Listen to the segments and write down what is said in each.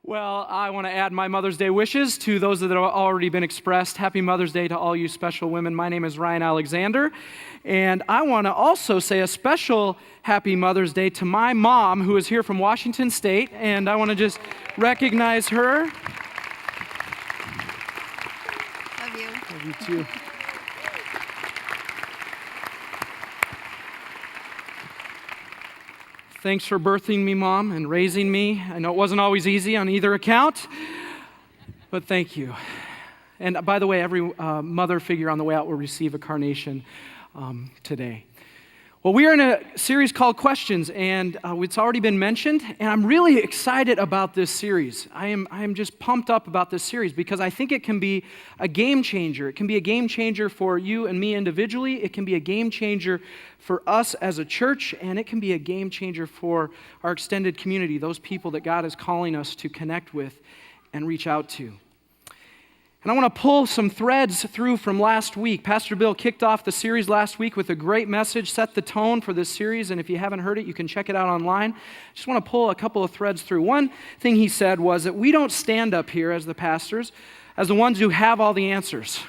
Well, I want to add my Mother's Day wishes to those that have already been expressed. Happy Mother's Day to all you special women. My name is Ryan Alexander, and I want to also say a special Happy Mother's Day to my mom, who is here from Washington State, and I want to just recognize her. Love you. Love you too. Thanks for birthing me, Mom, and raising me. I know it wasn't always easy on either account, but thank you. And by the way, every mother figure on the way out will receive a carnation today. Well, we are in a series called Questions, and it's already been mentioned, and I'm really excited about this series. I am just pumped up about this series because I think it can be a game changer. It can be a game changer for you and me individually. It can be a game changer for us as a church, and it can be a game changer for our extended community, those people that God is calling us to connect with and reach out to. And I want to pull some threads through from last week. Pastor Bill kicked off the series last week with a great message, set the tone for this series, and if you haven't heard it, you can check it out online. I just want to pull a couple of threads through. One thing he said was that we don't stand up here as the pastors as the ones who have all the answers.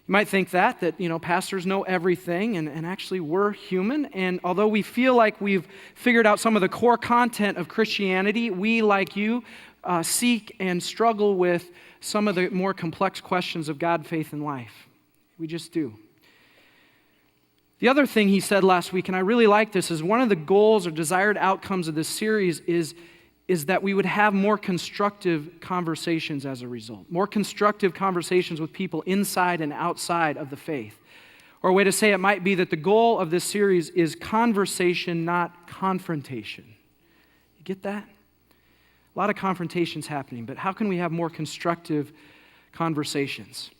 You might think that pastors know everything, and actually we're human, and although we feel like we've figured out some of the core content of Christianity, we, like you, seek and struggle with some of the more complex questions of God, faith, and life. We just do. The other thing he said last week, and I really like this, is one of the goals or desired outcomes of this series is that we would have more constructive conversations as a result. More constructive conversations with people inside and outside of the faith. Or a way to say it might be that the goal of this series is conversation, not confrontation. You get that? A lot of confrontations happening, but how can we have more constructive conversations?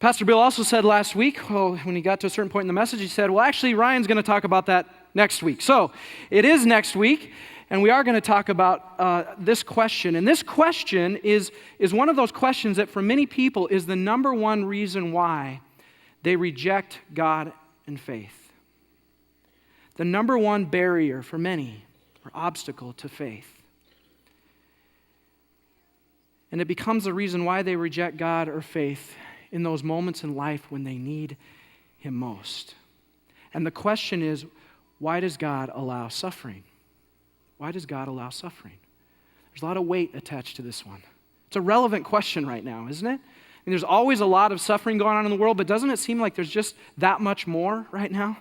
Pastor Bill also said last week, when he got to a certain point in the message, he said, well, actually, Ryan's going to talk about that next week. So it is next week, and we are going to talk about this question. And this question is one of those questions that for many people is the number one reason why they reject God and faith. The number one barrier for many, or obstacle to faith. And it becomes the reason why they reject God or faith in those moments in life when they need Him most. And the question is, why does God allow suffering? Why does God allow suffering? There's a lot of weight attached to this one. It's a relevant question right now, isn't it? And there's always a lot of suffering going on in the world, but doesn't it seem like there's just that much more right now?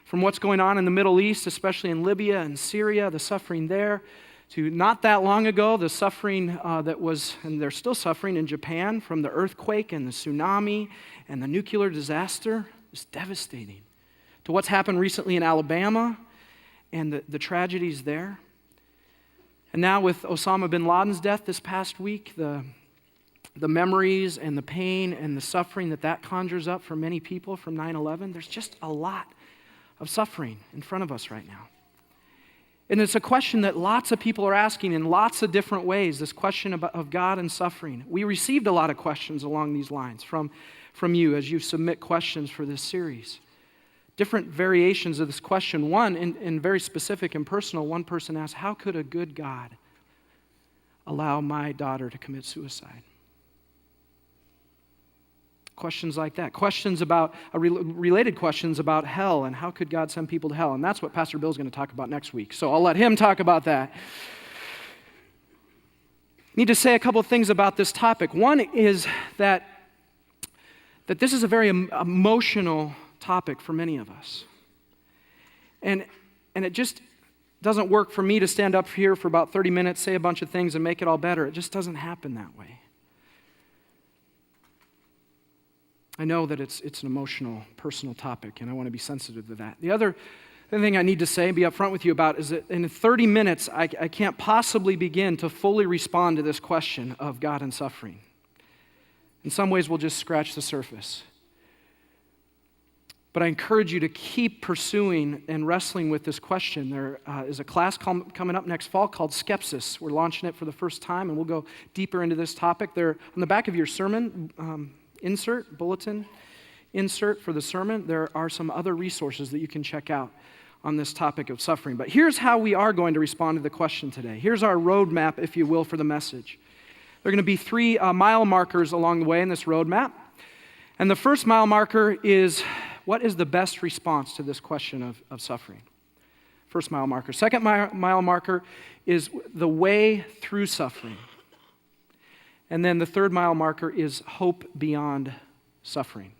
From what's going on in the Middle East, especially in Libya and Syria, the suffering there, to not that long ago, the suffering that was, and they're still suffering in Japan from the earthquake and the tsunami and the nuclear disaster is devastating. To what's happened recently in Alabama and the tragedies there. And now with Osama bin Laden's death this past week, the memories and the pain and the suffering that conjures up for many people from 9/11, there's just a lot of suffering in front of us right now. And it's a question that lots of people are asking in lots of different ways, this question of God and suffering. We received a lot of questions along these lines from you as you submit questions for this series. Different variations of this question. One, in very specific and personal, one person asked, how could a good God allow my daughter to commit suicide? Questions like that. Questions about, related questions about hell and how could God send people to hell? And that's what Pastor Bill's going to talk about next week. So I'll let him talk about that. Need to say a couple of things about this topic. One is that this is a very emotional topic for many of us. And it just doesn't work for me to stand up here for about 30 minutes, say a bunch of things, and make it all better. It just doesn't happen that way. I know that it's an emotional, personal topic, and I want to be sensitive to that. The other thing I need to say and be upfront with you about is that in 30 minutes, I can't possibly begin to fully respond to this question of God and suffering. In some ways, we'll just scratch the surface. But I encourage you to keep pursuing and wrestling with this question. There is a class coming up next fall called Skepsis. We're launching it for the first time, and we'll go deeper into this topic. There, on the back of your sermon bulletin insert for the sermon, there are some other resources that you can check out on this topic of suffering. But here's how we are going to respond to the question today. Here's our roadmap, if you will, for the message. There are going to be 3 mile markers along the way in this roadmap. And the first mile marker is, what is the best response to this question of suffering? First mile marker. Second mile marker is the way through suffering. And then the third mile marker is hope beyond suffering.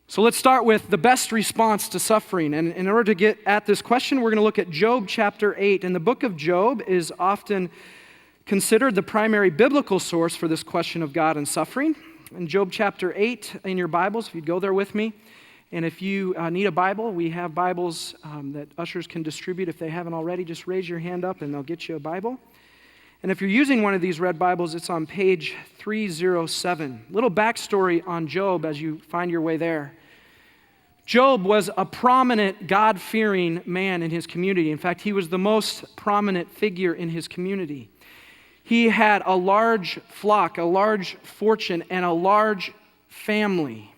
So let's start with the best response to suffering. And in order to get at this question, we're going to look at Job chapter 8. And the book of Job is often considered the primary biblical source for this question of God and suffering. In Job chapter 8 in your Bibles, if you'd go there with me. And if you need a Bible, we have Bibles that ushers can distribute. If they haven't already, just raise your hand up and they'll get you a Bible. And if you're using one of these red Bibles, it's on page 307. Little backstory on Job as you find your way there. Job was a prominent, God-fearing man in his community. In fact, he was the most prominent figure in his community. He had a large flock, a large fortune, and a large family.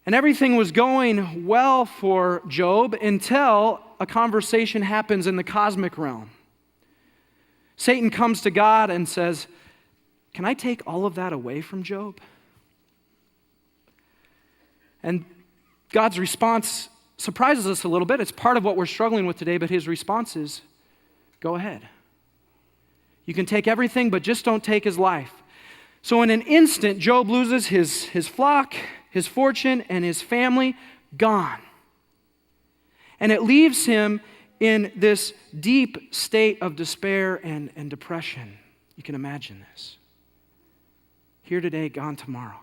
And everything was going well for Job until a conversation happens in the cosmic realm. Satan comes to God and says, "Can I take all of that away from Job?" And God's response surprises us a little bit. It's part of what we're struggling with today, but his response is, "Go ahead. You can take everything, but just don't take his life." So in an instant, Job loses his flock, his fortune, and his family, gone. And it leaves him in this deep state of despair and depression. You can imagine this. Here today, gone tomorrow.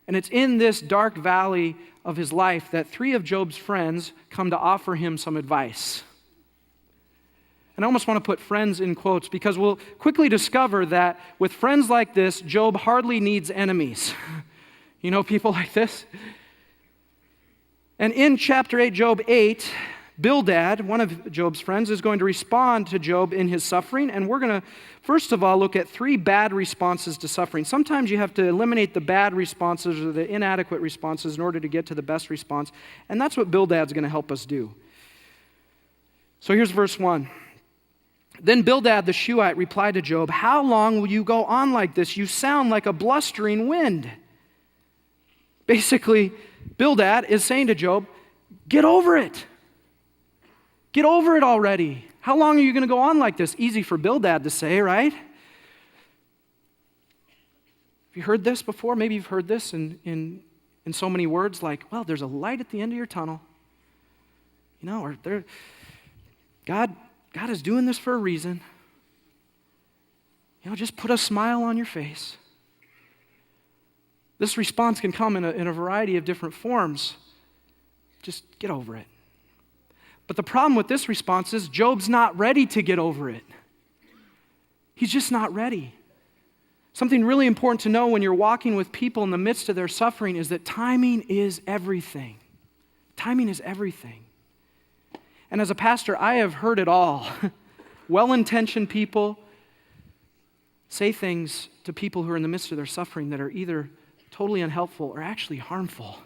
And it's in this dark valley of his life that 3 of Job's friends come to offer him some advice. And I almost want to put friends in quotes because we'll quickly discover that with friends like this, Job hardly needs enemies. You know people like this? And in chapter 8, Job 8, Bildad, one of Job's friends, is going to respond to Job in his suffering. And we're going to, first of all, look at 3 bad responses to suffering. Sometimes you have to eliminate the bad responses or the inadequate responses in order to get to the best response. And that's what Bildad's going to help us do. So here's verse 1. Then Bildad the Shuhite replied to Job, "How long will you go on like this? You sound like a blustering wind." Basically, Bildad is saying to Job, get over it. Get over it already. How long are you going to go on like this? Easy for Bildad to say, right? Have you heard this before? Maybe you've heard this in so many words like, well, there's a light at the end of your tunnel. You know, or there, God is doing this for a reason. You know, just put a smile on your face. This response can come in a variety of different forms. Just get over it. But the problem with this response is Job's not ready to get over it. He's just not ready. Something really important to know when you're walking with people in the midst of their suffering is that timing is everything. Timing is everything. And as a pastor, I have heard it all. Well-intentioned people say things to people who are in the midst of their suffering that are either totally unhelpful or actually harmful.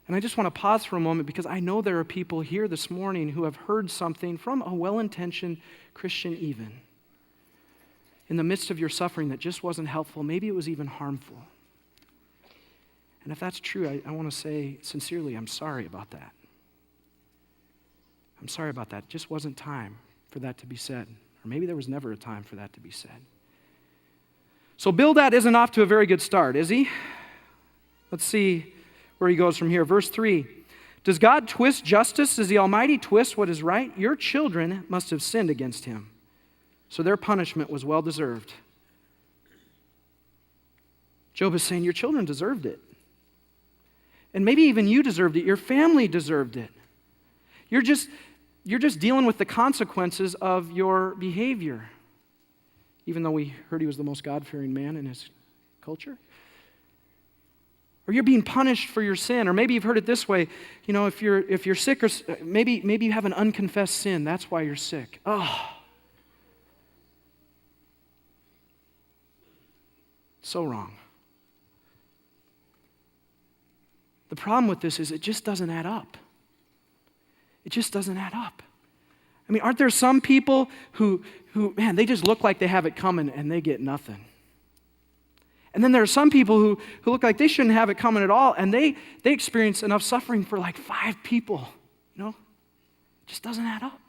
And I just want to pause for a moment because I know there are people here this morning who have heard something from a well-intentioned Christian even in the midst of your suffering that just wasn't helpful. Maybe it was even harmful. And if that's true, I want to say sincerely, I'm sorry about that. I'm sorry about that. It just wasn't time for that to be said. Or maybe there was never a time for that to be said. So Bildad isn't off to a very good start, is he? Let's see where he goes from here. Verse 3. Does God twist justice? Does the Almighty twist what is right? Your children must have sinned against him, so their punishment was well deserved. Job is saying your children deserved it. And maybe even you deserved it. Your family deserved it. You're just dealing with the consequences of your behavior. Even though we heard he was the most God-fearing man in his culture. Or you're being punished for your sin. Or maybe you've heard it this way, you know, if you're sick, or maybe you have an unconfessed sin, that's why you're sick. Oh. So wrong. The problem with this is it just doesn't add up. It just doesn't add up. I mean, aren't there some people who man, they just look like they have it coming and they get nothing? And then there are some people who look like they shouldn't have it coming at all, and they experience enough suffering for like 5 people. It just doesn't add up.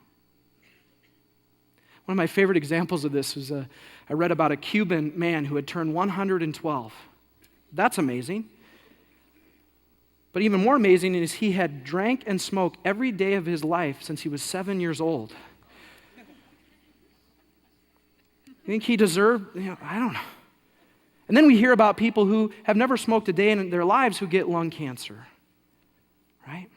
One of my favorite examples of this was I read about a Cuban man who had turned 112. That's amazing. But even more amazing is he had drank and smoked every day of his life since he was 7 years old. You think he deserved, I don't know. And then we hear about people who have never smoked a day in their lives who get lung cancer, right?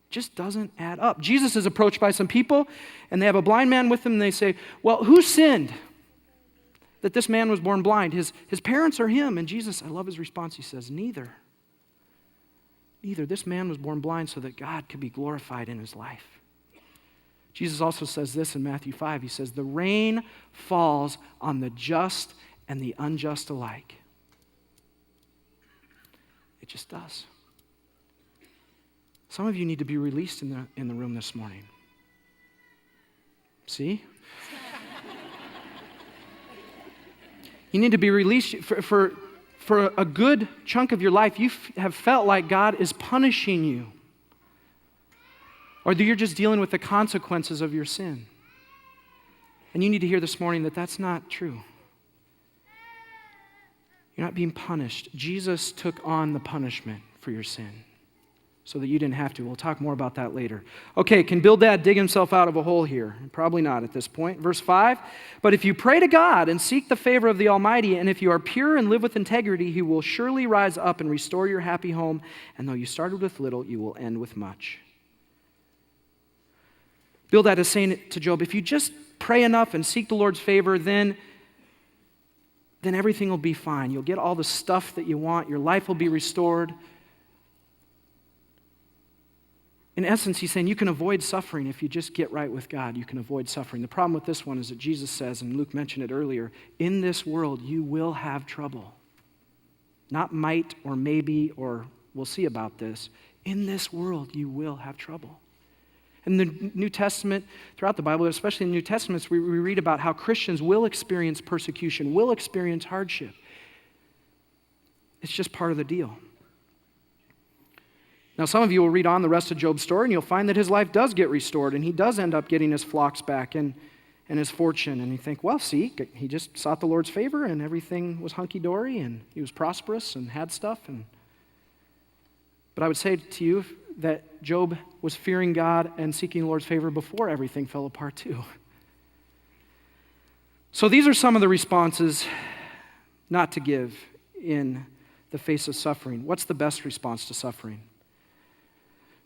Just doesn't add up. Jesus is approached by some people, and they have a blind man with them, and they say, well, who sinned that this man was born blind? His parents or him? And Jesus, I love his response. He says, neither. Neither. This man was born blind so that God could be glorified in his life. Jesus also says this in Matthew 5. He says, the rain falls on the just and the unjust alike. It just does. Some of you need to be released in the room this morning. See? You need to be released for a good chunk of your life. You have felt like God is punishing you, or that you're just dealing with the consequences of your sin. And you need to hear this morning that that's not true. You're not being punished. Jesus took on the punishment for your sin so that you didn't have to. We'll talk more about that later. Okay, can Bildad dig himself out of a hole here? Probably not at this point. Verse 5, but if you pray to God and seek the favor of the Almighty, and if you are pure and live with integrity, He will surely rise up and restore your happy home. And though you started with little, you will end with much. Bildad is saying to Job, if you just pray enough and seek the Lord's favor, then everything will be fine. You'll get all the stuff that you want. Your life will be restored. In essence, he's saying you can avoid suffering if you just get right with God. You can avoid suffering. The problem with this one is that Jesus says, and Luke mentioned it earlier, in this world you will have trouble. Not might or maybe or we'll see about this. In this world you will have trouble. In the New Testament, throughout the Bible, especially in the New Testaments, we read about how Christians will experience persecution, will experience hardship. It's just part of the deal. Now, some of you will read on the rest of Job's story, and you'll find that his life does get restored, and he does end up getting his flocks back and his fortune. And you think, well, see, he just sought the Lord's favor, and everything was hunky-dory, and he was prosperous and had stuff. But I would say to you that Job was fearing God and seeking the Lord's favor before everything fell apart too. So these are some of the responses not to give in the face of suffering. What's the best response to suffering?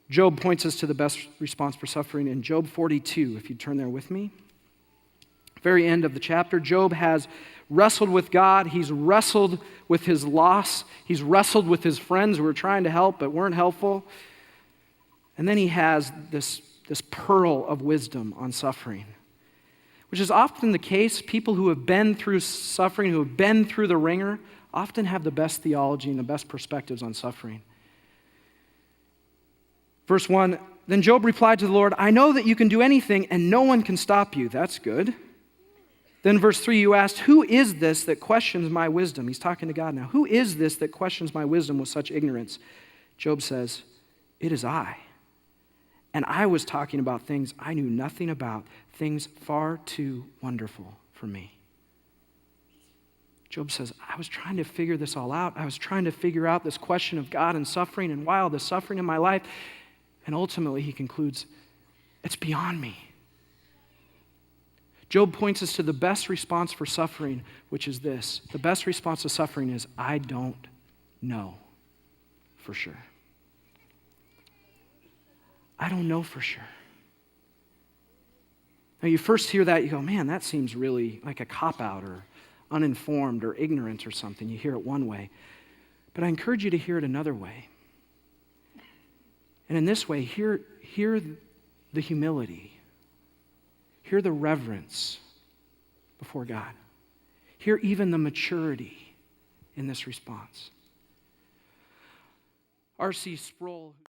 Job points us to the best response for suffering in Job 42, if you turn there with me. Very end of the chapter, Job has wrestled with God. He's wrestled with his loss. He's wrestled with his friends who were trying to help but weren't helpful. And then he has this pearl of wisdom on suffering, which is often the case. People who have been through suffering, who have been through the ringer, often have the best theology and the best perspectives on suffering. Verse 1, then Job replied to the Lord, I know that you can do anything and no one can stop you. That's good. Then verse 3, you asked, who is this that questions my wisdom? He's talking to God now. Who is this that questions my wisdom with such ignorance? Job says, it is I. And I was talking about things I knew nothing about, things far too wonderful for me. Job says, I was trying to figure this all out. I was trying to figure out this question of God and suffering and why all this suffering in my life. And ultimately he concludes, it's beyond me. Job points us to the best response for suffering, which is this. The best response to suffering is, I don't know for sure. I don't know for sure. Now you first hear that, you go, man, that seems really like a cop-out or uninformed or ignorant or something. You hear it one way. But I encourage you to hear it another way. And in this way, hear the humility. Hear the reverence before God. Hear even the maturity in this response. R.C. Sproul.